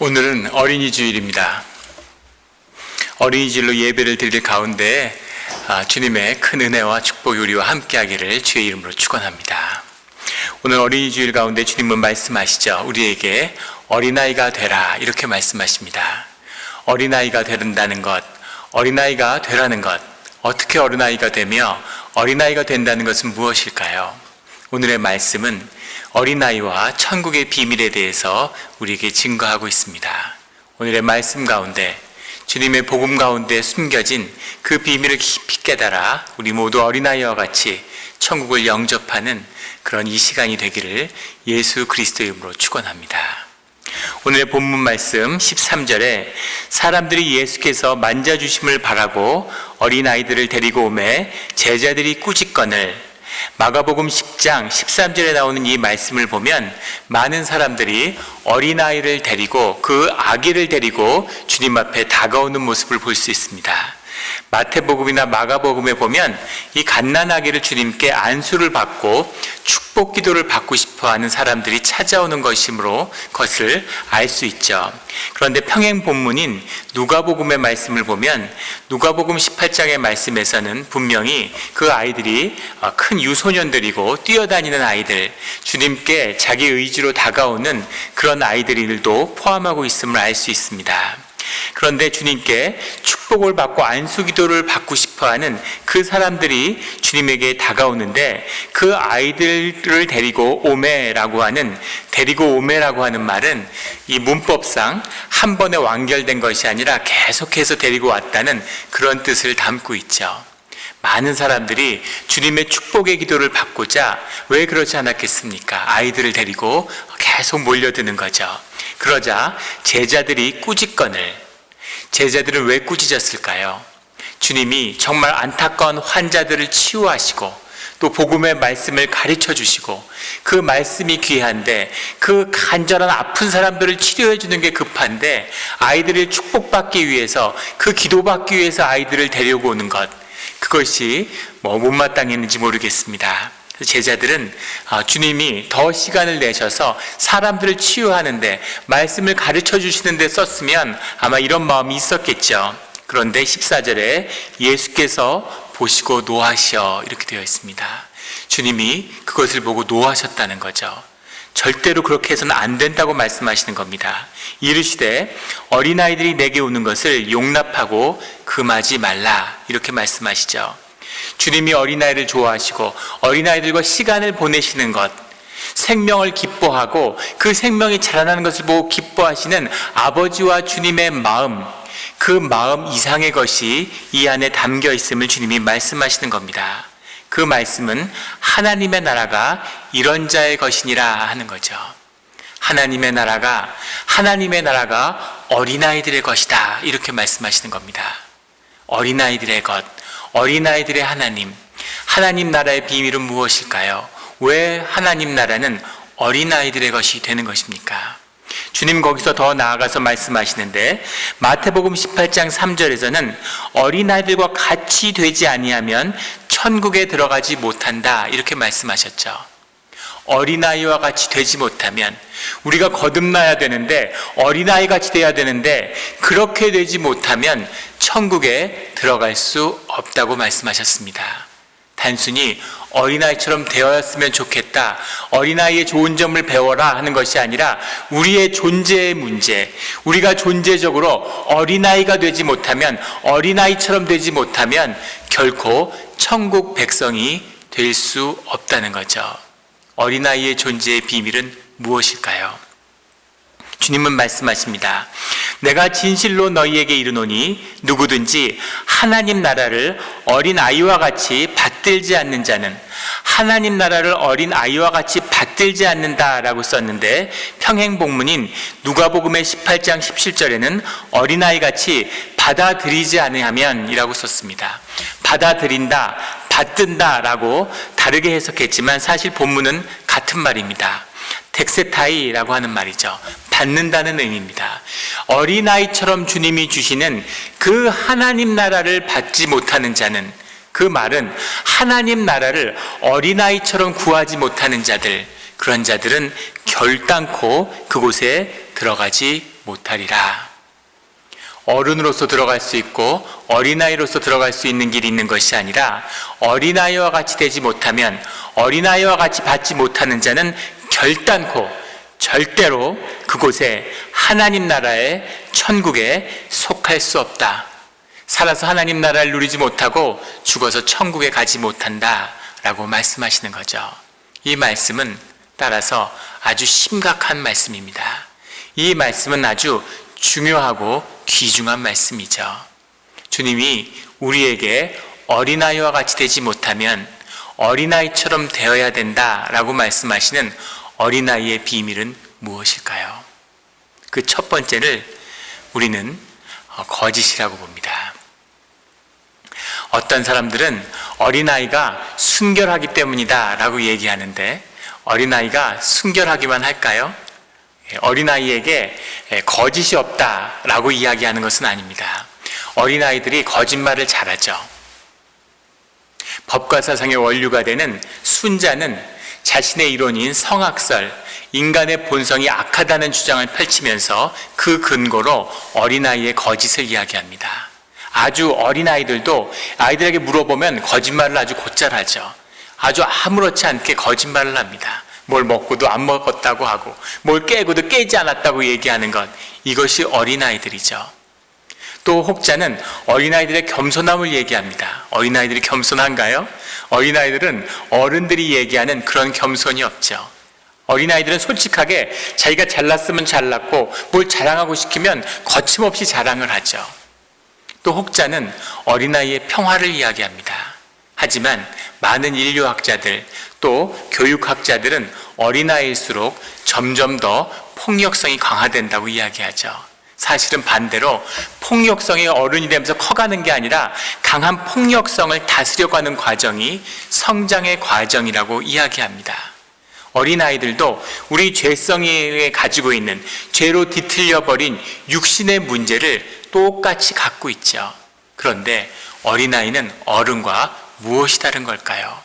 오늘은 어린이 주일입니다. 어린이 주일로 예배를 드릴 가운데 주님의 큰 은혜와 축복이 우리와 함께하기를 주의 이름으로 축원합니다. 오늘 어린이 주일 가운데 주님은 말씀하시죠. 우리에게 어린아이가 되라 이렇게 말씀하십니다. 어린아이가 된다는 것, 어린아이가 되라는 것, 어떻게 어린아이가 되며 어린아이가 된다는 것은 무엇일까요? 오늘의 말씀은 어린아이와 천국의 비밀에 대해서 우리에게 증거하고 있습니다. 오늘의 말씀 가운데 주님의 복음 가운데 숨겨진 그 비밀을 깊이 깨달아 우리 모두 어린아이와 같이 천국을 영접하는 그런 이 시간이 되기를 예수 그리스도의 이름으로 축원합니다. 오늘의 본문 말씀 13절에 사람들이 예수께서 만져주심을 바라고 어린아이들을 데리고 오매 제자들이 꾸짖거늘, 마가복음 10장 13절에 나오는 이 말씀을 보면 많은 사람들이 어린아이를 데리고 그 아기를 데리고 주님 앞에 다가오는 모습을 볼 수 있습니다. 마태복음이나 마가복음에 보면 이 갓난아기를 주님께 안수를 받고 축복 기도를 받고 싶어하는 사람들이 찾아오는 것을 알 수 있죠. 그런데 평행 본문인 누가복음의 말씀을 보면 누가복음 18장의 말씀에서는 분명히 그 아이들이 큰 유소년들이고 뛰어다니는 아이들, 주님께 자기 의지로 다가오는 그런 아이들도 포함하고 있음을 알 수 있습니다. 그런데 주님께 축복을 받고 안수 기도를 받고 싶어하는 그 사람들이 주님에게 다가오는데 그 아이들을 데리고 오매라고 하는 말은 이 문법상 한 번에 완결된 것이 아니라 계속해서 데리고 왔다는 그런 뜻을 담고 있죠. 많은 사람들이 주님의 축복의 기도를 받고자 왜 그러지 않았겠습니까? 아이들을 데리고 계속 몰려드는 거죠. 그러자 제자들이 꾸짖거늘, 제자들은 왜 꾸짖었을까요? 주님이 정말 안타까운 환자들을 치유하시고 또 복음의 말씀을 가르쳐 주시고 그 말씀이 귀한데 그 간절한 아픈 사람들을 치료해 주는 게 급한데 아이들을 축복받기 위해서 그 기도받기 위해서 아이들을 데려오고 오는 것, 그것이 못마땅했는지 모르겠습니다. 제자들은 주님이 더 시간을 내셔서 사람들을 치유하는데 말씀을 가르쳐 주시는데 썼으면 아마 이런 마음이 있었겠죠. 그런데 14절에 예수께서 보시고 노하시어 이렇게 되어 있습니다. 주님이 그것을 보고 노하셨다는 거죠. 절대로 그렇게 해서는 안 된다고 말씀하시는 겁니다. 이르시되 어린아이들이 내게 오는 것을 용납하고 금하지 말라 이렇게 말씀하시죠. 주님이 어린아이를 좋아하시고 어린아이들과 시간을 보내시는 것, 생명을 기뻐하고 그 생명이 자라나는 것을 보고 기뻐하시는 아버지와 주님의 마음, 그 마음 이상의 것이 이 안에 담겨 있음을 주님이 말씀하시는 겁니다. 그 말씀은 하나님의 나라가 이런 자의 것이니라 하는 거죠. 하나님의 나라가 어린아이들의 것이다 이렇게 말씀하시는 겁니다. 어린아이들의 것, 어린아이들의 하나님 나라의 비밀은 무엇일까요? 왜 하나님 나라는 어린아이들의 것이 되는 것입니까? 주님 거기서 더 나아가서 말씀하시는데 마태복음 18장 3절에서는 어린아이들과 같이 되지 아니하면 천국에 들어가지 못한다 이렇게 말씀하셨죠. 어린아이와 같이 되지 못하면, 우리가 거듭나야 되는데 어린아이 같이 돼야 되는데 그렇게 되지 못하면 천국에 들어갈 수 없다고 말씀하셨습니다. 단순히 어린아이처럼 되었으면 좋겠다, 어린아이의 좋은 점을 배워라 하는 것이 아니라 우리의 존재의 문제, 우리가 존재적으로 어린아이가 되지 못하면, 어린아이처럼 되지 못하면 결코 천국 백성이 될 수 없다는 거죠. 어린아이의 존재의 비밀은 무엇일까요? 주님은 말씀하십니다. 내가 진실로 너희에게 이르노니 누구든지 하나님 나라를 어린아이와 같이 받들지 않는 자는, 하나님 나라를 어린아이와 같이 받들지 않는다라고 썼는데 평행 본문인 누가복음의 18장 17절에는 어린아이같이 받아들이지 않으면 이라고 썼습니다. 받아들인다, 받든다라고 다르게 해석했지만 사실 본문은 같은 말입니다. 텍세타이라고 하는 말이죠. 받는다는 의미입니다. 어린아이처럼 주님이 주시는 그 하나님 나라를 받지 못하는 자는, 그 말은 하나님 나라를 어린아이처럼 구하지 못하는 자들, 그런 자들은 결단코 그곳에 들어가지 못하리라. 어른으로서 들어갈 수 있고 어린아이로서 들어갈 수 있는 길이 있는 것이 아니라 어린아이와 같이 되지 못하면 어린아이와 같이 받지 못하는 자는 결단코 절대로 그곳에 하나님 나라의 천국에 속할 수 없다. 살아서 하나님 나라를 누리지 못하고 죽어서 천국에 가지 못한다 라고 말씀하시는 거죠. 이 말씀은 따라서 아주 심각한 말씀입니다. 이 말씀은 아주 중요하고 귀중한 말씀이죠. 주님이 우리에게 어린아이와 같이 되지 못하면 어린아이처럼 되어야 된다라고 말씀하시는 어린아이의 비밀은 무엇일까요? 그 첫 번째를 우리는 거짓이라고 봅니다. 어떤 사람들은 어린아이가 순결하기 때문이다 라고 얘기하는데 어린아이가 순결하기만 할까요? 어린아이에게 거짓이 없다라고 이야기하는 것은 아닙니다. 어린아이들이 거짓말을 잘하죠. 법과 사상의 원류가 되는 순자는 자신의 이론인 성악설, 인간의 본성이 악하다는 주장을 펼치면서 그 근거로 어린아이의 거짓을 이야기합니다. 아주 어린아이들도 아이들에게 물어보면 거짓말을 아주 곧잘 하죠. 아주 아무렇지 않게 거짓말을 합니다. 뭘 먹고도 안 먹었다고 하고 뭘 깨고도 깨지 않았다고 얘기하는 것, 이것이 어린아이들이죠. 또 혹자는 어린아이들의 겸손함을 얘기합니다. 어린아이들이 겸손한가요? 어린아이들은 어른들이 얘기하는 그런 겸손이 없죠. 어린아이들은 솔직하게 자기가 잘났으면 잘났고 뭘 자랑하고 시키면 거침없이 자랑을 하죠. 또 혹자는 어린아이의 평화를 이야기합니다. 하지만 많은 인류학자들 또 교육학자들은 어린아이일수록 점점 더 폭력성이 강화된다고 이야기하죠. 사실은 반대로 폭력성이 어른이 되면서 커가는 게 아니라 강한 폭력성을 다스려가는 과정이 성장의 과정이라고 이야기합니다. 어린아이들도 우리 죄성이 가지고 있는 죄로 뒤틀려버린 육신의 문제를 똑같이 갖고 있죠. 그런데 어린아이는 어른과 무엇이 다른 걸까요?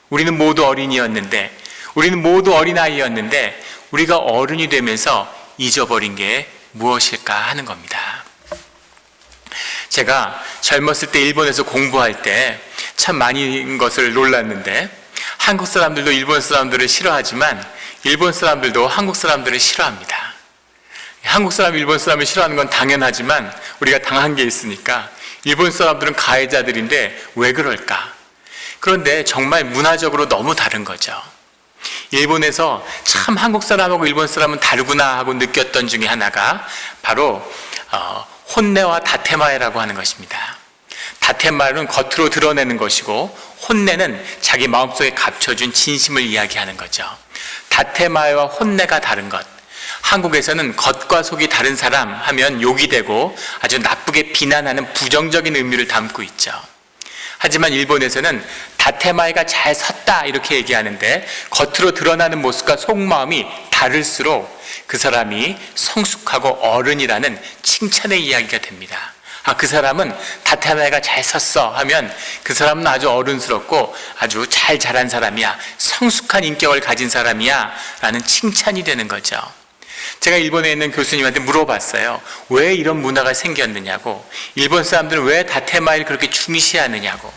우리는 모두 어린이였는데, 우리는 모두 어린아이였는데 우리가 어른이 되면서 잊어버린 게 무엇일까 하는 겁니다. 제가 젊었을 때 일본에서 공부할 때 참 많은 것을 놀랐는데, 한국 사람들도 일본 사람들을 싫어하지만 일본 사람들도 한국 사람들을 싫어합니다. 한국 사람, 일본 사람을 싫어하는 건 당연하지만 우리가 당한 게 있으니까 일본 사람들은 가해자들인데 왜 그럴까? 그런데 정말 문화적으로 너무 다른 거죠. 일본에서 참 한국 사람하고 일본 사람은 다르구나 하고 느꼈던 중에 하나가 바로 혼내와 다테마에라고 하는 것입니다. 다테마는 겉으로 드러내는 것이고 혼내는 자기 마음속에 감춰준 진심을 이야기하는 거죠. 다테마에와 혼내가 다른 것. 한국에서는 겉과 속이 다른 사람 하면 욕이 되고 아주 나쁘게 비난하는 부정적인 의미를 담고 있죠. 하지만 일본에서는 다테마에가 잘 섰다 이렇게 얘기하는데 겉으로 드러나는 모습과 속마음이 다를수록 그 사람이 성숙하고 어른이라는 칭찬의 이야기가 됩니다. 그 사람은 다테마에가 잘 섰어 하면 그 사람은 아주 어른스럽고 아주 잘 자란 사람이야, 성숙한 인격을 가진 사람이야 라는 칭찬이 되는 거죠. 제가 일본에 있는 교수님한테 물어봤어요. 왜 이런 문화가 생겼느냐고, 일본 사람들은 왜 다테마를 그렇게 중시하느냐고.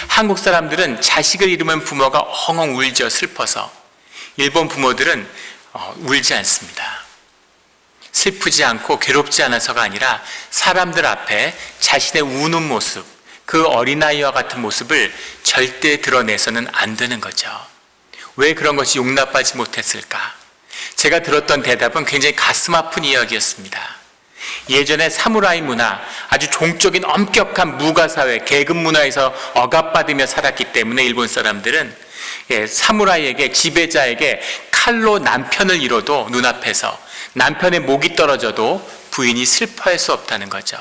한국 사람들은 자식을 잃으면 부모가 엉엉 울죠, 슬퍼서. 일본 부모들은 울지 않습니다. 슬프지 않고 괴롭지 않아서가 아니라 사람들 앞에 자신의 우는 모습, 그 어린아이와 같은 모습을 절대 드러내서는 안 되는 거죠. 왜 그런 것이 용납하지 못했을까? 제가 들었던 대답은 굉장히 가슴 아픈 이야기였습니다. 예전에 사무라이 문화, 아주 종적인 엄격한 무가사회, 계급 문화에서 억압받으며 살았기 때문에 일본 사람들은 사무라이에게, 지배자에게 칼로 남편을 잃어도 눈앞에서 남편의 목이 떨어져도 부인이 슬퍼할 수 없다는 거죠.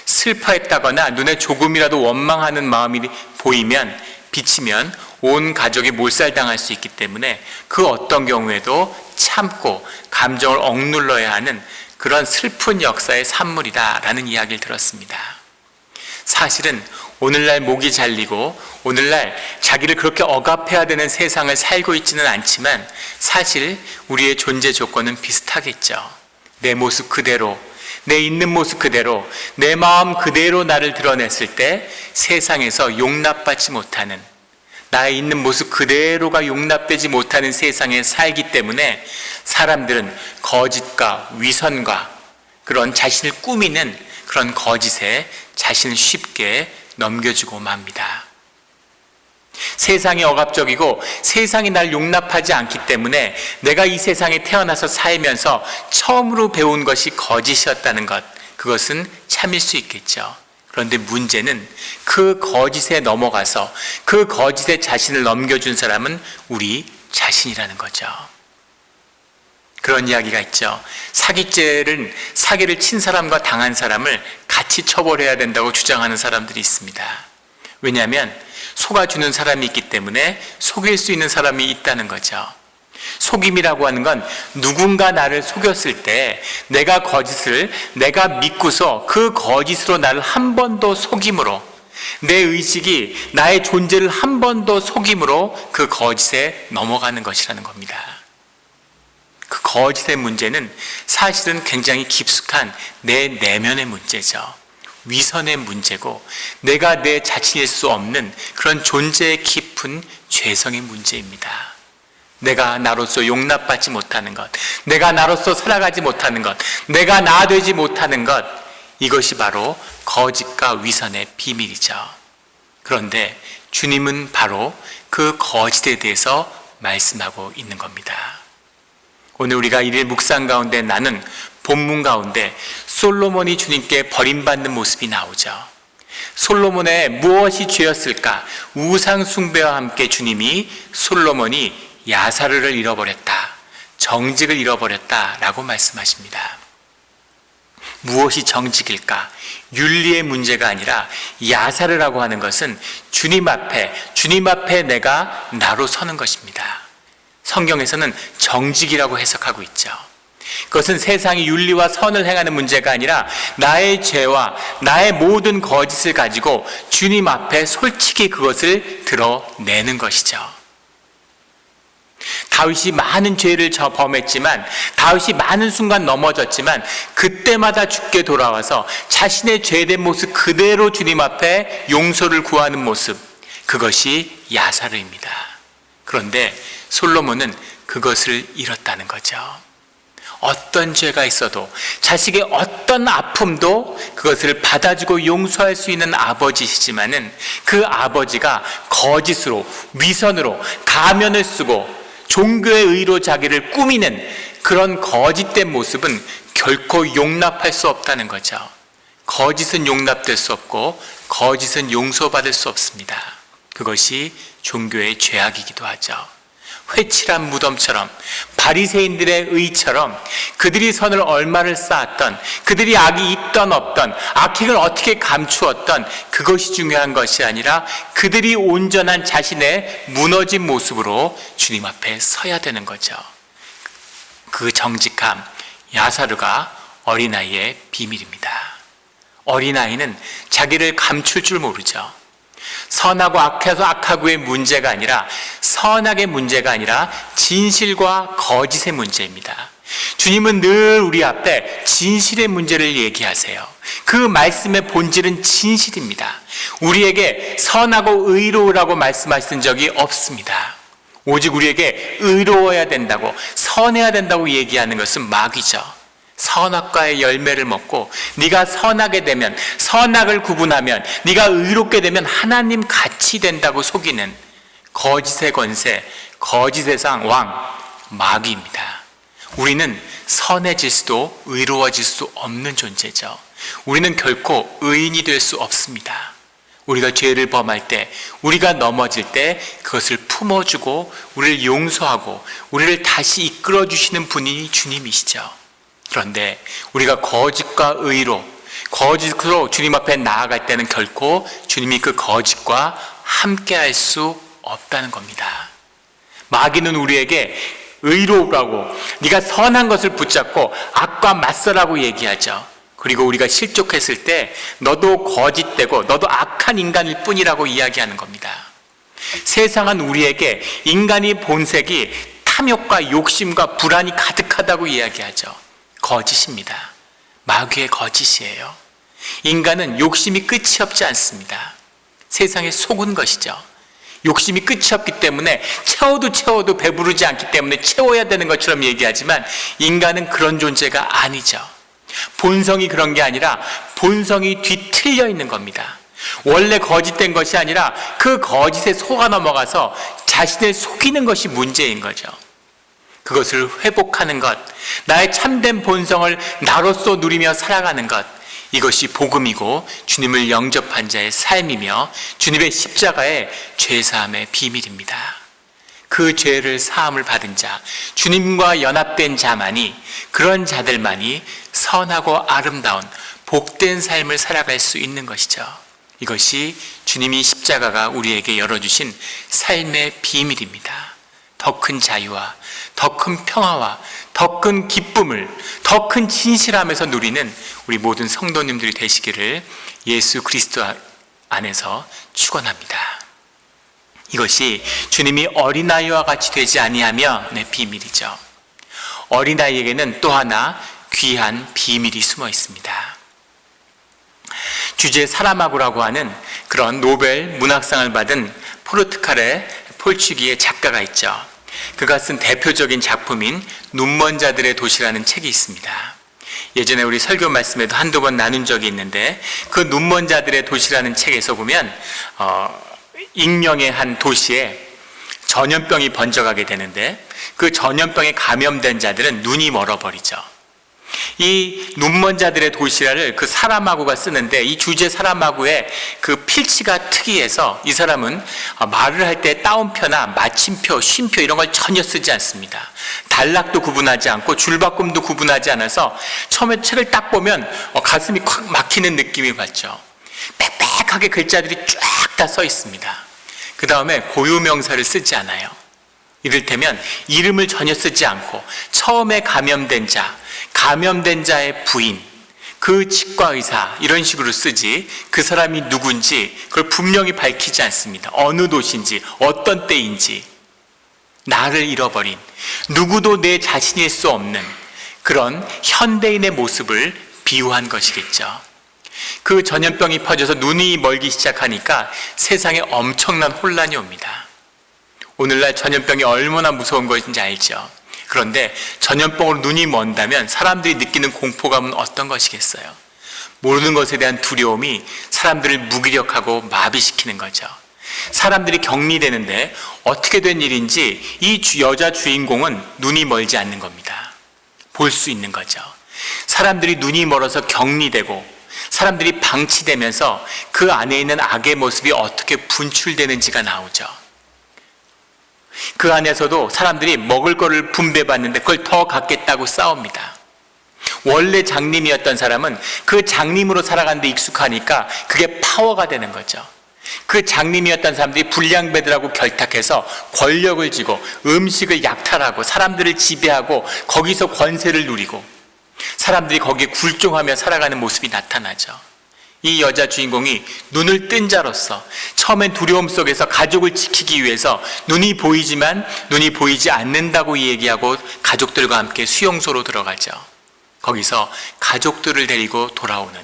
슬퍼했다거나 눈에 조금이라도 원망하는 마음이 보이면, 비치면 온 가족이 몰살당할 수 있기 때문에 그 어떤 경우에도 참고 감정을 억눌러야 하는 그런 슬픈 역사의 산물이다라는 이야기를 들었습니다. 사실은 오늘날 목이 잘리고 오늘날 자기를 그렇게 억압해야 되는 세상을 살고 있지는 않지만 사실 우리의 존재 조건은 비슷하겠죠. 내 모습 그대로, 내 있는 모습 그대로, 내 마음 그대로 나를 드러냈을 때 세상에서 용납받지 못하는, 나의 있는 모습 그대로가 용납되지 못하는 세상에 살기 때문에 사람들은 거짓과 위선과 그런 자신을 꾸미는 그런 거짓에 자신을 쉽게 넘겨주고 맙니다. 세상이 억압적이고 세상이 날 용납하지 않기 때문에 내가 이 세상에 태어나서 살면서 처음으로 배운 것이 거짓이었다는 것, 그것은 참을 수 있겠죠. 그런데 문제는 그 거짓에 넘어가서 그 거짓에 자신을 넘겨준 사람은 우리 자신이라는 거죠. 그런 이야기가 있죠. 사기를 친 사람과 당한 사람을 같이 처벌해야 된다고 주장하는 사람들이 있습니다. 왜냐하면 속아주는 사람이 있기 때문에 속일 수 있는 사람이 있다는 거죠. 속임이라고 하는 건 누군가 나를 속였을 때 내가 믿고서 그 거짓으로 나를 한 번 더 속임으로, 내 의식이 나의 존재를 한 번 더 속임으로 그 거짓에 넘어가는 것이라는 겁니다. 그 거짓의 문제는 사실은 굉장히 깊숙한 내 내면의 문제죠. 위선의 문제고 내가 내 자신일 수 없는 그런 존재의 깊은 죄성의 문제입니다. 내가 나로서 용납받지 못하는 것, 내가 나로서 살아가지 못하는 것, 내가 나 되지 못하는 것, 이것이 바로 거짓과 위선의 비밀이죠. 그런데 주님은 바로 그 거짓에 대해서 말씀하고 있는 겁니다. 오늘 우리가 일일 묵상 가운데 나는 본문 가운데 솔로몬이 주님께 버림받는 모습이 나오죠. 솔로몬의 무엇이 죄였을까? 우상 숭배와 함께 주님이 솔로몬이 야사르를 잃어버렸다, 정직을 잃어버렸다라고 말씀하십니다. 무엇이 정직일까? 윤리의 문제가 아니라 야사르라고 하는 것은 주님 앞에 내가 나로 서는 것입니다. 성경에서는 정직이라고 해석하고 있죠. 그것은 세상이 윤리와 선을 행하는 문제가 아니라 나의 죄와 나의 모든 거짓을 가지고 주님 앞에 솔직히 그것을 드러내는 것이죠. 다윗이 많은 죄를 범했지만, 다윗이 많은 순간 넘어졌지만 그때마다 주께 돌아와서 자신의 죄된 모습 그대로 주님 앞에 용서를 구하는 모습, 그것이 야사르입니다. 그런데 솔로몬은 그것을 잃었다는 거죠. 어떤 죄가 있어도, 자식의 어떤 아픔도 그것을 받아주고 용서할 수 있는 아버지시지만은 그 아버지가 거짓으로, 위선으로 가면을 쓰고 종교의 의로 자기를 꾸미는 그런 거짓된 모습은 결코 용납할 수 없다는 거죠. 거짓은 용납될 수 없고 거짓은 용서받을 수 없습니다. 그것이 종교의 죄악이기도 하죠. 회칠한 무덤처럼, 바리새인들의 의처럼 그들이 선을 얼마를 쌓았던, 그들이 악이 있던 없던, 악행을 어떻게 감추었던, 그것이 중요한 것이 아니라 그들이 온전한 자신의 무너진 모습으로 주님 앞에 서야 되는 거죠. 그 정직함, 야사르가 어린아이의 비밀입니다. 어린아이는 자기를 감출 줄 모르죠. 선하고 악하고의 문제가 아니라, 선악의 문제가 아니라 진실과 거짓의 문제입니다. 주님은 늘 우리 앞에 진실의 문제를 얘기하세요. 그 말씀의 본질은 진실입니다. 우리에게 선하고 의로우라고 말씀하신 적이 없습니다. 오직 우리에게 의로워야 된다고, 선해야 된다고 얘기하는 것은 마귀죠. 선악과의 열매를 먹고 네가 선하게 되면, 선악을 구분하면, 네가 의롭게 되면 하나님 같이 된다고 속이는 거짓의 권세, 거짓의 왕, 마귀입니다. 우리는 선해질 수도 의로워질 수 없는 존재죠. 우리는 결코 의인이 될 수 없습니다. 우리가 죄를 범할 때, 우리가 넘어질 때 그것을 품어주고 우리를 용서하고 우리를 다시 이끌어주시는 분이 주님이시죠. 그런데 우리가 거짓과 의로, 거짓으로 주님 앞에 나아갈 때는 결코 주님이 그 거짓과 함께 할 수 없다는 겁니다. 마귀는 우리에게 의로우라고, 네가 선한 것을 붙잡고 악과 맞서라고 얘기하죠. 그리고 우리가 실족했을 때 너도 거짓되고 너도 악한 인간일 뿐이라고 이야기하는 겁니다. 세상은 우리에게 인간의 본색이 탐욕과 욕심과 불안이 가득하다고 이야기하죠. 거짓입니다. 마귀의 거짓이에요. 인간은 욕심이 끝이 없지 않습니다. 세상에 속은 것이죠. 욕심이 끝이 없기 때문에 채워도 배부르지 않기 때문에 채워야 되는 것처럼 얘기하지만 인간은 그런 존재가 아니죠. 본성이 그런 게 아니라 본성이 뒤틀려 있는 겁니다. 원래 거짓된 것이 아니라 그 거짓에 속아 넘어가서 자신을 속이는 것이 문제인 거죠. 그것을 회복하는 것, 나의 참된 본성을 나로서 누리며 살아가는 것, 이것이 복음이고 주님을 영접한 자의 삶이며 주님의 십자가의 죄사함의 비밀입니다. 그 죄를 사함을 받은 자, 주님과 연합된 자만이, 그런 자들만이 선하고 아름다운 복된 삶을 살아갈 수 있는 것이죠. 이것이 주님이 십자가가 우리에게 열어주신 삶의 비밀입니다. 더 큰 자유와 더 큰 평화와 더 큰 기쁨을, 더 큰 진실함에서 누리는 우리 모든 성도님들이 되시기를 예수 그리스도 안에서 축원합니다. 이것이 주님이 어린아이와 같이 되지 아니하며의 비밀이죠. 어린아이에게는 또 하나 귀한 비밀이 숨어 있습니다. 주제 사라마고라고 하는 그런 노벨 문학상을 받은 포르투갈의 폴추기의 작가가 있죠. 그가 쓴 대표적인 작품인 눈먼 자들의 도시라는 책이 있습니다. 예전에 우리 설교 말씀에도 한두 번 나눈 적이 있는데, 그 눈먼 자들의 도시라는 책에서 보면 익명의 한 도시에 전염병이 번져가게 되는데, 그 전염병에 감염된 자들은 눈이 멀어버리죠. 이 눈먼 자들의 도시라를 그 사라마고가 쓰는데, 이 주제 사라마고의 그 필치가 특이해서 이 사람은 말을 할 때 따옴표나 마침표, 쉼표 이런 걸 전혀 쓰지 않습니다. 단락도 구분하지 않고 줄바꿈도 구분하지 않아서 처음에 책을 딱 보면 가슴이 콱 막히는 느낌이 받죠. 빽빽하게 글자들이 쫙 다 써 있습니다. 그 다음에 고유명사를 쓰지 않아요. 이를테면 이름을 전혀 쓰지 않고 처음에 감염된 자, 감염된 자의 부인, 그 치과의사 이런 식으로 쓰지, 그 사람이 누군지 그걸 분명히 밝히지 않습니다. 어느 도시인지, 어떤 때인지, 나를 잃어버린, 누구도 내 자신일 수 없는 그런 현대인의 모습을 비유한 것이겠죠. 그 전염병이 퍼져서 눈이 멀기 시작하니까 세상에 엄청난 혼란이 옵니다. 오늘날 전염병이 얼마나 무서운 것인지 알죠. 그런데 전염병으로 눈이 먼다면 사람들이 느끼는 공포감은 어떤 것이겠어요? 모르는 것에 대한 두려움이 사람들을 무기력하고 마비시키는 거죠. 사람들이 격리되는데 어떻게 된 일인지 이 여자 주인공은 눈이 멀지 않는 겁니다. 볼 수 있는 거죠. 사람들이 눈이 멀어서 격리되고 사람들이 방치되면서 그 안에 있는 악의 모습이 어떻게 분출되는지가 나오죠. 그 안에서도 사람들이 먹을 거를 분배받는데 그걸 더 갖겠다고 싸웁니다. 원래 장님이었던 사람은 그 장님으로 살아가는데 익숙하니까 그게 파워가 되는 거죠. 그 장님이었던 사람들이 불량배들하고 결탁해서 권력을 쥐고 음식을 약탈하고 사람들을 지배하고 거기서 권세를 누리고 사람들이 거기에 굴종하며 살아가는 모습이 나타나죠. 이 여자 주인공이 눈을 뜬 자로서 처음엔 두려움 속에서 가족을 지키기 위해서 눈이 보이지만 눈이 보이지 않는다고 얘기하고 가족들과 함께 수용소로 들어가죠. 거기서 가족들을 데리고 돌아오는,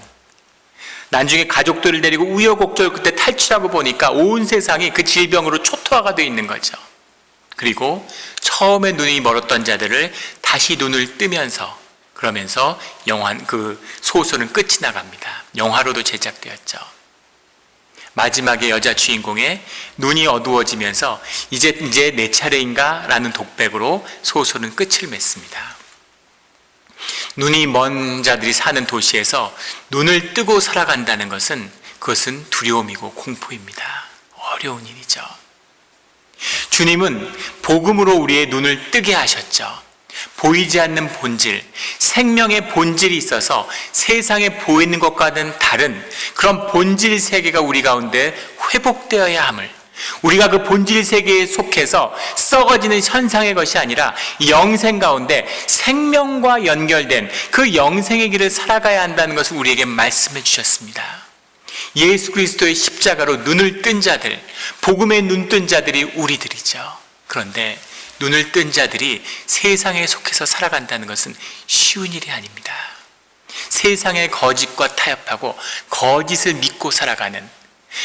나중에 가족들을 데리고 우여곡절 끝에 탈출하고 보니까 온 세상이 그 질병으로 초토화가 되어 있는 거죠. 그리고 처음에 눈이 멀었던 자들을 다시 눈을 뜨면서, 그러면서 그 소설은 끝이 나갑니다. 영화로도 제작되었죠. 마지막에 여자 주인공의 눈이 어두워지면서 이제 내 차례인가? 라는 독백으로 소설은 끝을 맺습니다. 눈이 먼 자들이 사는 도시에서 눈을 뜨고 살아간다는 것은, 그것은 두려움이고 공포입니다. 어려운 일이죠. 주님은 복음으로 우리의 눈을 뜨게 하셨죠. 보이지 않는 본질, 생명의 본질이 있어서 세상에 보이는 것과는 다른 그런 본질 세계가 우리 가운데 회복되어야 함을, 우리가 그 본질 세계에 속해서 썩어지는 현상의 것이 아니라 영생 가운데 생명과 연결된 그 영생의 길을 살아가야 한다는 것을 우리에게 말씀해 주셨습니다. 예수 그리스도의 십자가로 눈을 뜬 자들, 복음에 눈 뜬 자들이 우리들이죠. 그런데 눈을 뜬 자들이 세상에 속해서 살아간다는 것은 쉬운 일이 아닙니다. 세상의 거짓과 타협하고 거짓을 믿고 살아가는,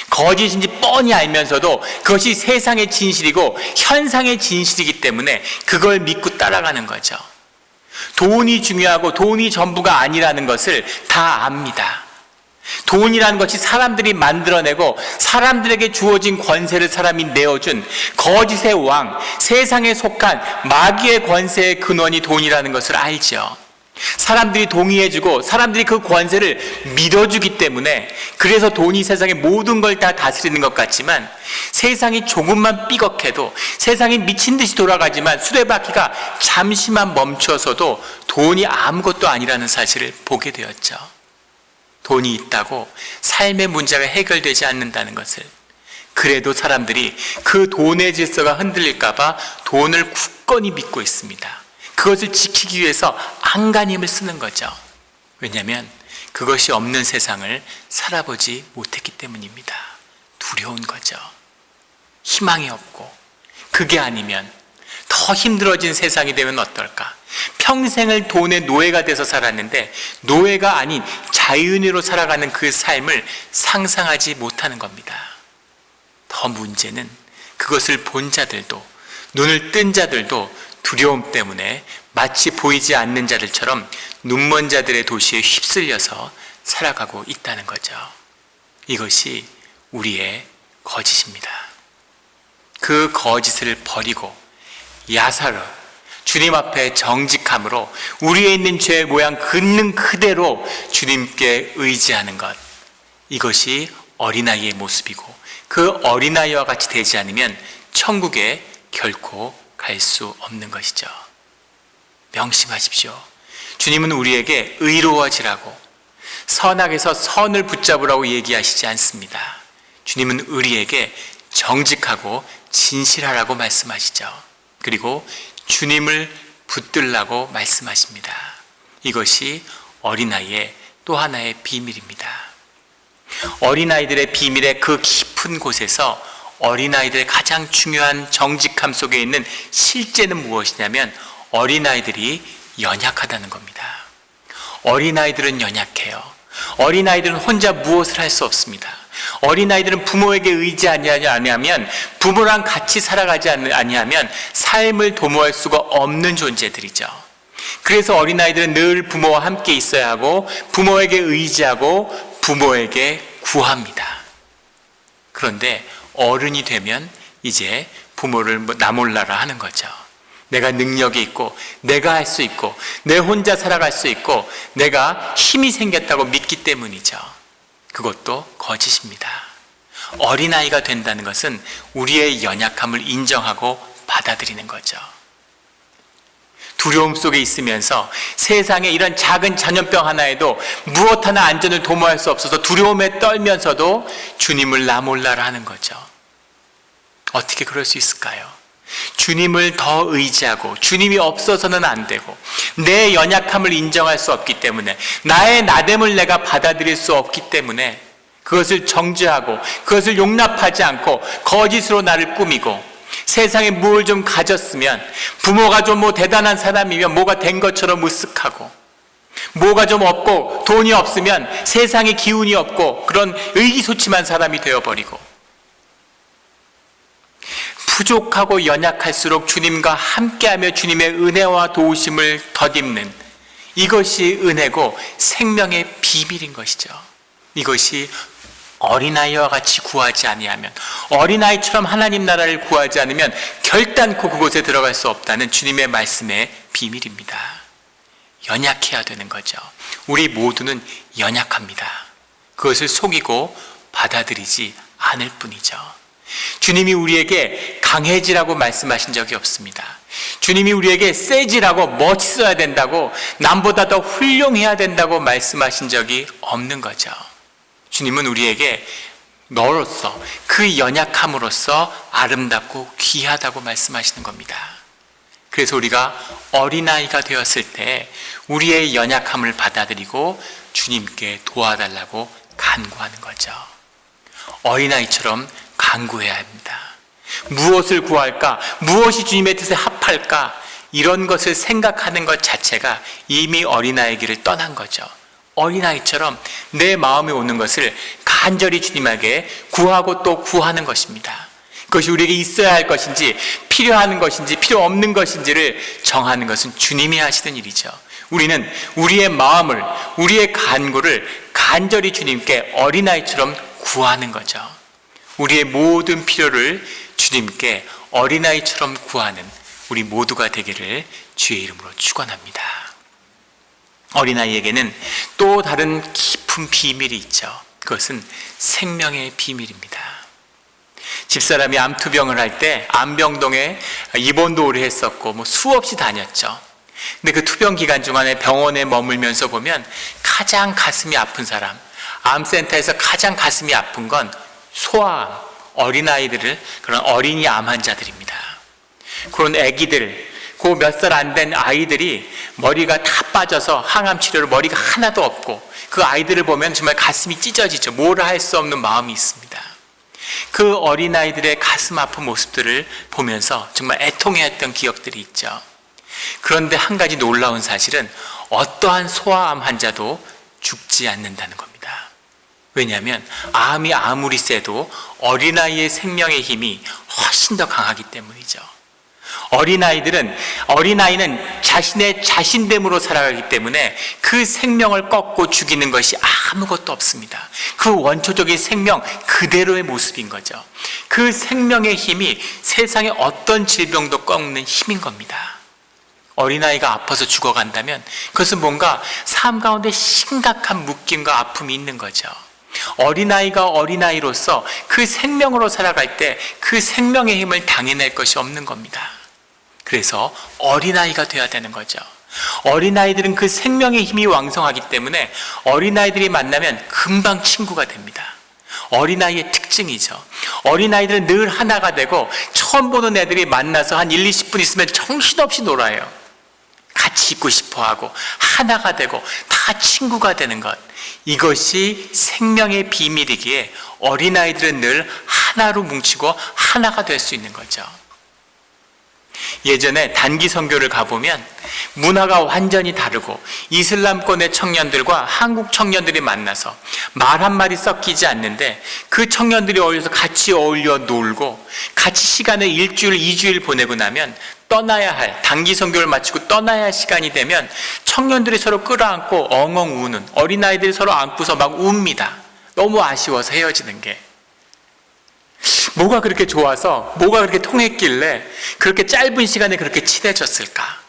거짓인지 뻔히 알면서도 그것이 세상의 진실이고 현상의 진실이기 때문에 그걸 믿고 따라가는 거죠. 돈이 중요하고 돈이 전부가 아니라는 것을 다 압니다. 돈이라는 것이 사람들이 만들어내고 사람들에게 주어진 권세를 사람이 내어준 거짓의 왕, 세상에 속한 마귀의 권세의 근원이 돈이라는 것을 알죠. 사람들이 동의해주고 사람들이 그 권세를 믿어주기 때문에, 그래서 돈이 세상의 모든 걸 다 다스리는 것 같지만 세상이 조금만 삐걱해도, 세상이 미친 듯이 돌아가지만 수레바퀴가 잠시만 멈춰서도 돈이 아무것도 아니라는 사실을 보게 되었죠. 돈이 있다고 삶의 문제가 해결되지 않는다는 것을, 그래도 사람들이 그 돈의 질서가 흔들릴까 봐 돈을 굳건히 믿고 있습니다. 그것을 지키기 위해서 안간힘을 쓰는 거죠. 왜냐하면 그것이 없는 세상을 살아보지 못했기 때문입니다. 두려운 거죠. 희망이 없고, 그게 아니면 더 힘들어진 세상이 되면 어떨까? 평생을 돈의 노예가 돼서 살았는데 노예가 아닌 자유인으로 살아가는 그 삶을 상상하지 못하는 겁니다. 더 문제는 그것을 본 자들도, 눈을 뜬 자들도 두려움 때문에 마치 보이지 않는 자들처럼 눈먼 자들의 도시에 휩쓸려서 살아가고 있다는 거죠. 이것이 우리의 거짓입니다. 그 거짓을 버리고 야사로 주님 앞에 정직함으로 우리에 있는 죄의 모양 긋는 그대로 주님께 의지하는 것, 이것이 어린아이의 모습이고, 그 어린아이와 같이 되지 않으면 천국에 결코 갈 수 없는 것이죠. 명심하십시오. 주님은 우리에게 의로워지라고, 선악에서 선을 붙잡으라고 얘기하시지 않습니다. 주님은 우리에게 정직하고 진실하라고 말씀하시죠. 그리고 주님을 붙들라고 말씀하십니다. 이것이 어린아이의 또 하나의 비밀입니다. 어린아이들의 비밀의 그 깊은 곳에서 어린아이들의 가장 중요한 정직함 속에 있는 실제는 무엇이냐면 어린아이들이 연약하다는 겁니다. 어린아이들은 연약해요. 어린아이들은 혼자 무엇을 할 수 없습니다. 어린아이들은 부모에게 의지하지 아니하면, 부모랑 같이 살아가지 아니하면 삶을 도모할 수가 없는 존재들이죠. 그래서 어린아이들은 늘 부모와 함께 있어야 하고 부모에게 의지하고 부모에게 구합니다. 그런데 어른이 되면 이제 부모를 나 몰라라 하는 거죠. 내가 능력이 있고 내가 할 수 있고 내 혼자 살아갈 수 있고 내가 힘이 생겼다고 믿기 때문이죠. 그것도 거짓입니다. 어린아이가 된다는 것은 우리의 연약함을 인정하고 받아들이는 거죠. 두려움 속에 있으면서 세상에 이런 작은 전염병 하나에도 무엇 하나 안전을 도모할 수 없어서 두려움에 떨면서도 주님을 나 몰라라 하는 거죠. 어떻게 그럴 수 있을까요? 주님을 더 의지하고 주님이 없어서는 안 되고 내 연약함을 인정할 수 없기 때문에, 나의 나됨을 내가 받아들일 수 없기 때문에 그것을 정죄하고 그것을 용납하지 않고 거짓으로 나를 꾸미고, 세상에 뭘 좀 가졌으면 부모가 좀 대단한 사람이면 뭐가 된 것처럼 으쓱하고, 뭐가 좀 없고 돈이 없으면 세상에 기운이 없고 그런 의기소침한 사람이 되어버리고, 부족하고 연약할수록 주님과 함께하며 주님의 은혜와 도우심을 덧입는, 이것이 은혜고 생명의 비밀인 것이죠. 이것이 어린아이와 같이 구하지 아니하면, 어린아이처럼 하나님 나라를 구하지 않으면 결단코 그곳에 들어갈 수 없다는 주님의 말씀의 비밀입니다. 연약해야 되는 거죠. 우리 모두는 연약합니다. 그것을 속이고 받아들이지 않을 뿐이죠. 주님이 우리에게 강해지라고 말씀하신 적이 없습니다. 주님이 우리에게 세지라고 멋있어야 된다고, 남보다 더 훌륭해야 된다고 말씀하신 적이 없는 거죠. 주님은 우리에게 너로서, 그 연약함으로써 아름답고 귀하다고 말씀하시는 겁니다. 그래서 우리가 어린아이가 되었을 때 우리의 연약함을 받아들이고 주님께 도와달라고 간구하는 거죠. 어린아이처럼 간구해야 합니다. 무엇을 구할까? 무엇이 주님의 뜻에 합할까? 이런 것을 생각하는 것 자체가 이미 어린아이기를 떠난 거죠. 어린아이처럼 내 마음에 오는 것을 간절히 주님에게 구하고 또 구하는 것입니다. 그것이 우리에게 있어야 할 것인지 필요한 것인지 필요 없는 것인지를 정하는 것은 주님이 하시는 일이죠. 우리는 우리의 마음을, 우리의 간구를 간절히 주님께 어린아이처럼 구하는 거죠. 우리의 모든 필요를 주님께 어린아이처럼 구하는 우리 모두가 되기를 주의 이름으로 축원합니다. 어린아이에게는 또 다른 깊은 비밀이 있죠. 그것은 생명의 비밀입니다. 집사람이 암투병을 할 때 암병동에 입원도 오래 했었고 수없이 다녔죠. 근데 그 투병 기간 중간에 병원에 머물면서 보면 가장 가슴이 아픈 사람, 암센터에서 가장 가슴이 아픈 건 소아암, 어린아이들을, 그런 어린이 암 환자들입니다. 그런 아기들, 그 몇 살 안 된 아이들이 머리가 다 빠져서 항암 치료로 머리가 하나도 없고, 그 아이들을 보면 정말 가슴이 찢어지죠. 뭐라 할 수 없는 마음이 있습니다. 그 어린아이들의 가슴 아픈 모습들을 보면서 정말 애통해했던 기억들이 있죠. 그런데 한 가지 놀라운 사실은 어떠한 소아암 환자도 죽지 않는다는 겁니다. 왜냐하면 암이 아무리 세도 어린아이의 생명의 힘이 훨씬 더 강하기 때문이죠. 어린아이는 자신의 자신됨으로 살아가기 때문에 그 생명을 꺾고 죽이는 것이 아무것도 없습니다. 그 원초적인 생명 그대로의 모습인 거죠. 그 생명의 힘이 세상의 어떤 질병도 꺾는 힘인 겁니다. 어린아이가 아파서 죽어간다면 그것은 뭔가 삶 가운데 심각한 묶임과 아픔이 있는 거죠. 어린아이가 어린아이로서 그 생명으로 살아갈 때 그 생명의 힘을 당해낼 것이 없는 겁니다. 그래서 어린아이가 되어야 되는 거죠. 어린아이들은 그 생명의 힘이 왕성하기 때문에 어린아이들이 만나면 금방 친구가 됩니다. 어린아이의 특징이죠. 어린아이들은 늘 하나가 되고 처음 보는 애들이 만나서 한 1, 20분 있으면 정신없이 놀아요. 같이 있고 싶어하고 하나가 되고 다 친구가 되는 것, 이것이 생명의 비밀이기에 어린아이들은 늘 하나로 뭉치고 하나가 될 수 있는 거죠. 예전에 단기 선교를 가보면 문화가 완전히 다르고 이슬람권의 청년들과 한국 청년들이 만나서 말 한마디 섞이지 않는데 그 청년들이 어울려서 같이 어울려 놀고 같이 시간을 1주일, 2주일 보내고 나면 떠나야 할, 단기 선교를 마치고 떠나야 할 시간이 되면 청년들이 서로 끌어안고 엉엉 우는, 어린아이들이 서로 안고서 막 웁니다. 너무 아쉬워서 헤어지는 게. 뭐가 그렇게 좋아서, 뭐가 그렇게 통했길래 그렇게 짧은 시간에 그렇게 친해졌을까?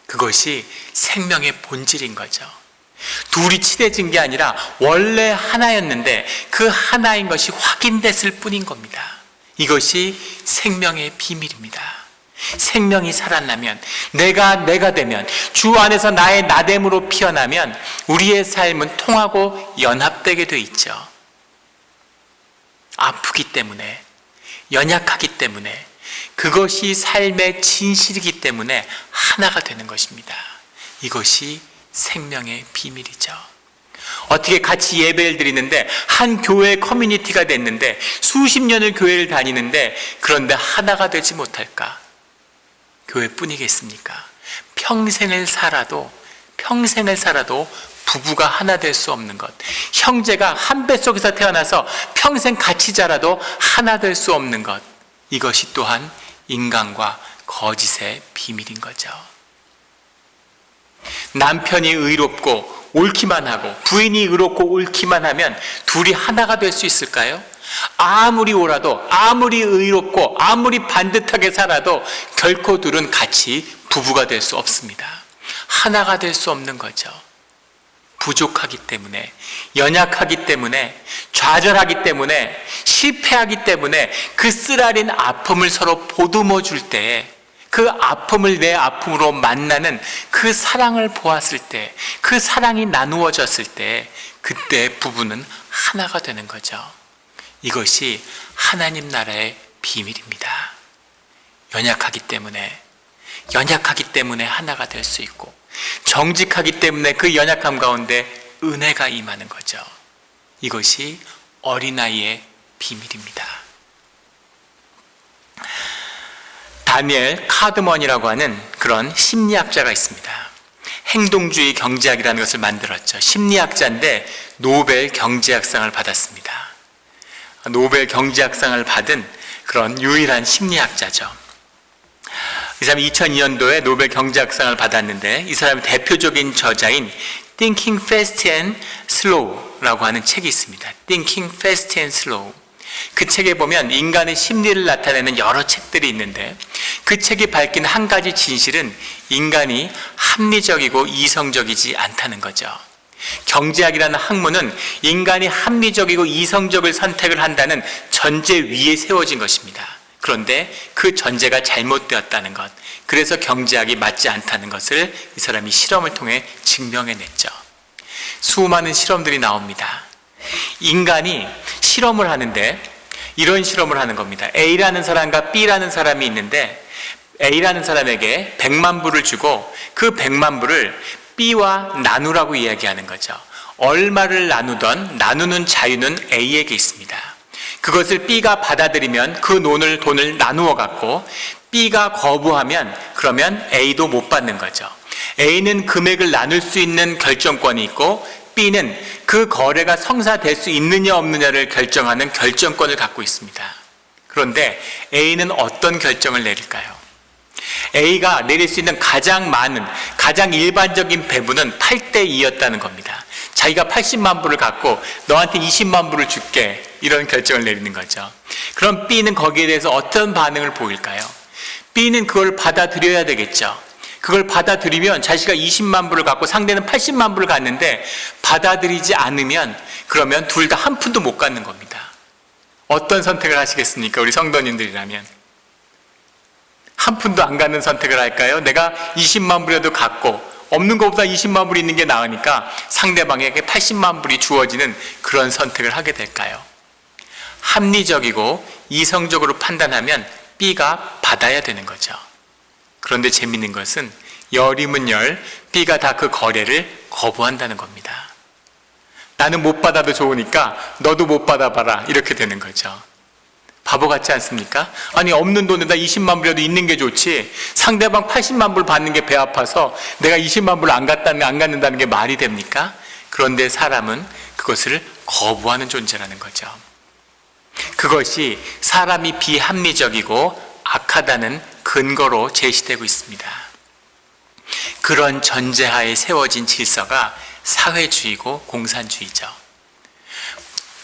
그것이 생명의 본질인 거죠. 둘이 친해진 게 아니라 원래 하나였는데 그 하나인 것이 확인됐을 뿐인 겁니다. 이것이 생명의 비밀입니다. 생명이 살아나면, 내가 되면, 주 안에서 나의 나됨으로 피어나면 우리의 삶은 통하고 연합되게 돼 있죠. 아프기 때문에, 연약하기 때문에, 그것이 삶의 진실이기 때문에 하나가 되는 것입니다. 이것이 생명의 비밀이죠. 어떻게 같이 예배를 드리는데 한 교회 커뮤니티가 됐는데 수십 년을 교회를 다니는데 그런데 하나가 되지 못할까? 교회뿐이겠습니까? 평생을 살아도 부부가 하나 될 수 없는 것, 형제가 한 뱃속에서 태어나서 평생 같이 자라도 하나 될 수 없는 것, 이것이 또한 인간과 거짓의 비밀인 거죠. 남편이 의롭고 옳기만 하고 부인이 의롭고 옳기만 하면 둘이 하나가 될 수 있을까요? 아무리 옳아도, 아무리 의롭고, 아무리 반듯하게 살아도 결코 둘은 같이 부부가 될 수 없습니다. 하나가 될 수 없는 거죠. 부족하기 때문에, 연약하기 때문에, 좌절하기 때문에, 실패하기 때문에 그 쓰라린 아픔을 서로 보듬어 줄 때에, 그 아픔을 내 아픔으로 만나는 그 사랑을 보았을 때, 그 사랑이 나누어졌을 때, 그때 부부는 하나가 되는 거죠. 이것이 하나님 나라의 비밀입니다. 연약하기 때문에 하나가 될 수 있고, 정직하기 때문에 그 연약함 가운데 은혜가 임하는 거죠. 이것이 어린아이의 비밀입니다. 다니엘 카드먼이라고 하는 그런 심리학자가 있습니다. 행동주의 경제학이라는 것을 만들었죠. 심리학자인데 노벨 경제학상을 받았습니다. 노벨 경제학상을 받은 그런 유일한 심리학자죠. 이 사람이 2002년도에 노벨 경제학상을 받았는데 이 사람의 대표적인 저자인 Thinking Fast and Slow라고 하는 책이 있습니다. Thinking Fast and Slow. 그 책에 보면 인간의 심리를 나타내는 여러 책들이 있는데 그 책이 밝힌 한 가지 진실은 인간이 합리적이고 이성적이지 않다는 거죠. 경제학이라는 학문은 인간이 합리적이고 이성적을 선택을 한다는 전제 위에 세워진 것입니다. 그런데 그 전제가 잘못되었다는 것, 그래서 경제학이 맞지 않다는 것을 이 사람이 실험을 통해 증명해냈죠. 수많은 실험들이 나옵니다. 인간이 실험을 하는데 이런 실험을 하는 겁니다. A라는 사람과 B라는 사람이 있는데 A라는 사람에게 100만 불을 주고 그 100만 불을 B와 나누라고 이야기하는 거죠. 얼마를 나누던 나누는 자유는 A에게 있습니다. 그것을 B가 받아들이면 그 돈을 나누어 갖고 B가 거부하면 그러면 A도 못 받는 거죠. A는 금액을 나눌 수 있는 결정권이 있고 B는 그 거래가 성사될 수 있느냐 없느냐를 결정하는 결정권을 갖고 있습니다. 그런데 A는 어떤 결정을 내릴까요? A가 내릴 수 있는 가장 일반적인 배분은 8대2였다는 겁니다. 자기가 80만 불을 갖고 너한테 20만 불을 줄게, 이런 결정을 내리는 거죠. 그럼 B는 거기에 대해서 어떤 반응을 보일까요? B는 그걸 받아들여야 되겠죠. 그걸 받아들이면 자기가 20만 불을 갖고 상대는 80만 불을 갖는데 받아들이지 않으면 그러면 둘 다 한 푼도 못 갖는 겁니다. 어떤 선택을 하시겠습니까? 우리 성도님들이라면 한 푼도 안 갖는 선택을 할까요? 내가 20만 불이라도 갖고 없는 것보다 20만 불이 있는 게 나으니까 상대방에게 80만 불이 주어지는 그런 선택을 하게 될까요? 합리적이고 이성적으로 판단하면 B가 받아야 되는 거죠. 그런데 재밌는 것은 열이면 열, B가 다 그 거래를 거부한다는 겁니다. 나는 못 받아도 좋으니까 너도 못 받아봐라, 이렇게 되는 거죠. 바보 같지 않습니까? 아니, 없는 돈에다 20만 불이라도 있는 게 좋지 상대방 80만 불 받는 게 배 아파서 내가 20만 불 안 갖는다는 게 말이 됩니까? 그런데 사람은 그것을 거부하는 존재라는 거죠. 그것이 사람이 비합리적이고 악하다는 근거로 제시되고 있습니다. 그런 전제하에 세워진 질서가 사회주의고 공산주의죠.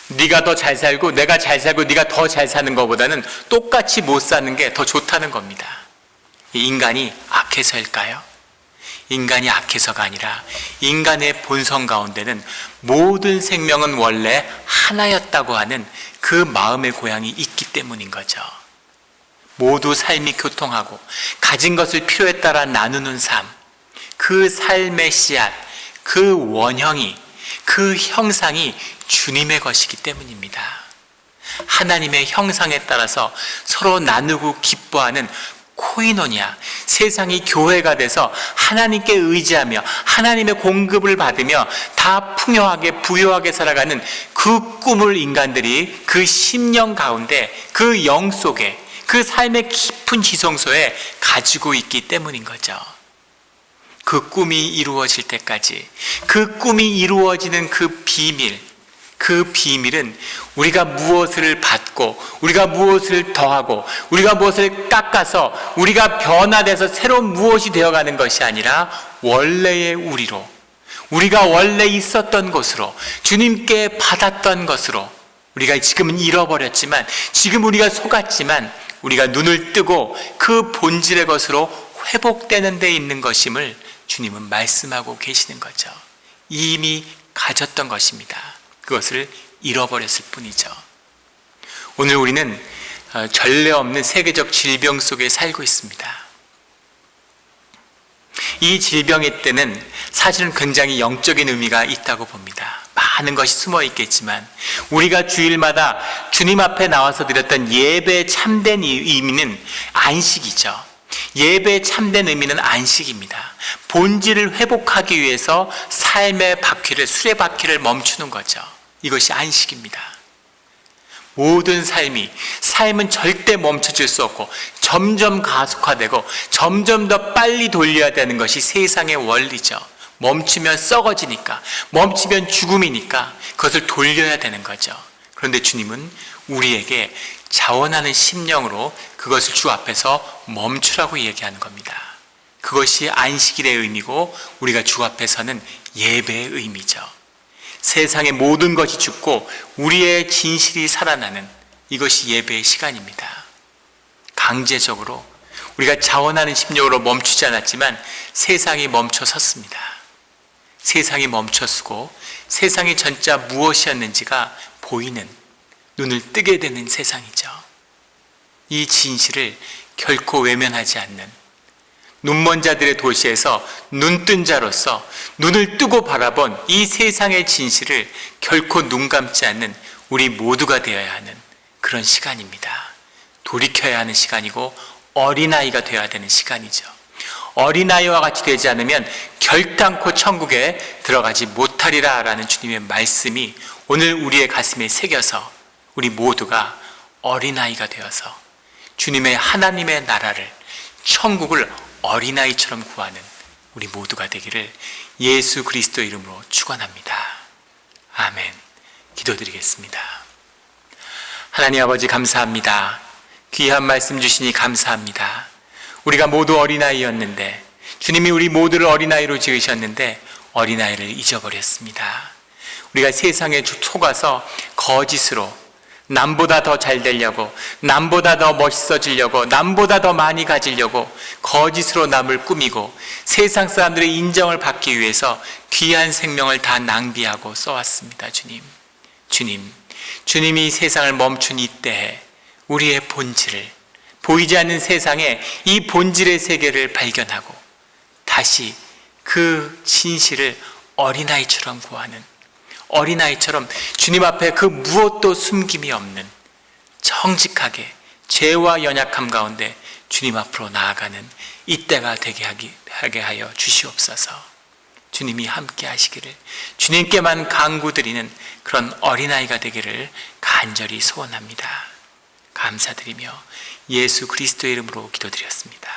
네가 더 잘 살고 내가 잘 살고 네가 더 잘 사는 것보다는 똑같이 못 사는 게 더 좋다는 겁니다. 인간이 악해서일까요? 인간이 악해서가 아니라 인간의 본성 가운데는 모든 생명은 원래 하나였다고 하는 그 마음의 고향이 있기 때문인 거죠. 모두 삶이 교통하고 가진 것을 필요에 따라 나누는 삶, 그 삶의 씨앗, 그 원형이, 그 형상이 주님의 것이기 때문입니다. 하나님의 형상에 따라서 서로 나누고 기뻐하는 코이노니아, 세상이 교회가 돼서 하나님께 의지하며 하나님의 공급을 받으며 다 풍요하게 부유하게 살아가는 그 꿈을 인간들이 그 심령 가운데, 그 영 속에, 그 삶의 깊은 지성소에 가지고 있기 때문인 거죠. 그 꿈이 이루어질 때까지, 그 꿈이 이루어지는 그 비밀은 우리가 무엇을 받고 우리가 무엇을 더하고 우리가 무엇을 깎아서 우리가 변화돼서 새로운 무엇이 되어가는 것이 아니라 원래의 우리로, 우리가 원래 있었던 것으로, 주님께 받았던 것으로, 우리가 지금은 잃어버렸지만, 지금 우리가 속았지만 우리가 눈을 뜨고 그 본질의 것으로 회복되는 데 있는 것임을 주님은 말씀하고 계시는 거죠. 이미 가졌던 것입니다. 그것을 잃어버렸을 뿐이죠. 오늘 우리는 전례 없는 세계적 질병 속에 살고 있습니다. 이 질병의 때는 사실은 굉장히 영적인 의미가 있다고 봅니다. 많은 것이 숨어 있겠지만 우리가 주일마다 주님 앞에 나와서 드렸던 예배의 참된 의미는 안식이죠. 예배의 참된 의미는 안식입니다. 본질을 회복하기 위해서 삶의 바퀴를, 수레바퀴를 멈추는 거죠. 이것이 안식입니다. 모든 삶은 절대 멈춰질 수 없고 점점 가속화되고 점점 더 빨리 돌려야 되는 것이 세상의 원리죠. 멈추면 썩어지니까, 멈추면 죽음이니까 그것을 돌려야 되는 거죠. 그런데 주님은 우리에게 자원하는 심령으로 그것을 주 앞에서 멈추라고 얘기하는 겁니다. 그것이 안식일의 의미고 우리가 주 앞에서는 예배의 의미죠. 세상의 모든 것이 죽고 우리의 진실이 살아나는 이것이 예배의 시간입니다. 강제적으로 우리가 자원하는 심령으로 멈추지 않았지만 세상이 멈춰 섰습니다. 세상이 멈춰서고 세상이 진짜 무엇이었는지가 보이는, 눈을 뜨게 되는 세상이죠. 이 진실을 결코 외면하지 않는 눈먼 자들의 도시에서 눈뜬 자로서 눈을 뜨고 바라본 이 세상의 진실을 결코 눈 감지 않는 우리 모두가 되어야 하는 그런 시간입니다. 돌이켜야 하는 시간이고 어린아이가 되어야 되는 시간이죠. 어린아이와 같이 되지 않으면 결단코 천국에 들어가지 못하리라 라는 주님의 말씀이 오늘 우리의 가슴에 새겨서 우리 모두가 어린아이가 되어서 주님의 하나님의 나라를, 천국을 어린아이처럼 구하는 우리 모두가 되기를 예수 그리스도 이름으로 축원합니다. 아멘. 기도드리겠습니다. 하나님 아버지 감사합니다. 귀한 말씀 주시니 감사합니다. 우리가 모두 어린아이였는데 주님이 우리 모두를 어린아이로 지으셨는데 어린아이를 잊어버렸습니다. 우리가 세상에 속아서 거짓으로 남보다 더 잘 되려고, 남보다 더 멋있어지려고, 남보다 더 많이 가지려고 거짓으로 남을 꾸미고 세상 사람들의 인정을 받기 위해서 귀한 생명을 다 낭비하고 써왔습니다. 주님이 세상을 멈춘 이때에 우리의 본질을, 보이지 않는 세상에 이 본질의 세계를 발견하고 다시 그 진실을 어린아이처럼 구하는, 어린아이처럼 주님 앞에 그 무엇도 숨김이 없는 정직하게 죄와 연약함 가운데 주님 앞으로 나아가는 이때가 되게 하게 하여 주시옵소서. 주님이 함께 하시기를, 주님께만 간구드리는 그런 어린아이가 되기를 간절히 소원합니다. 감사드리며 예수 그리스도의 이름으로 기도드렸습니다.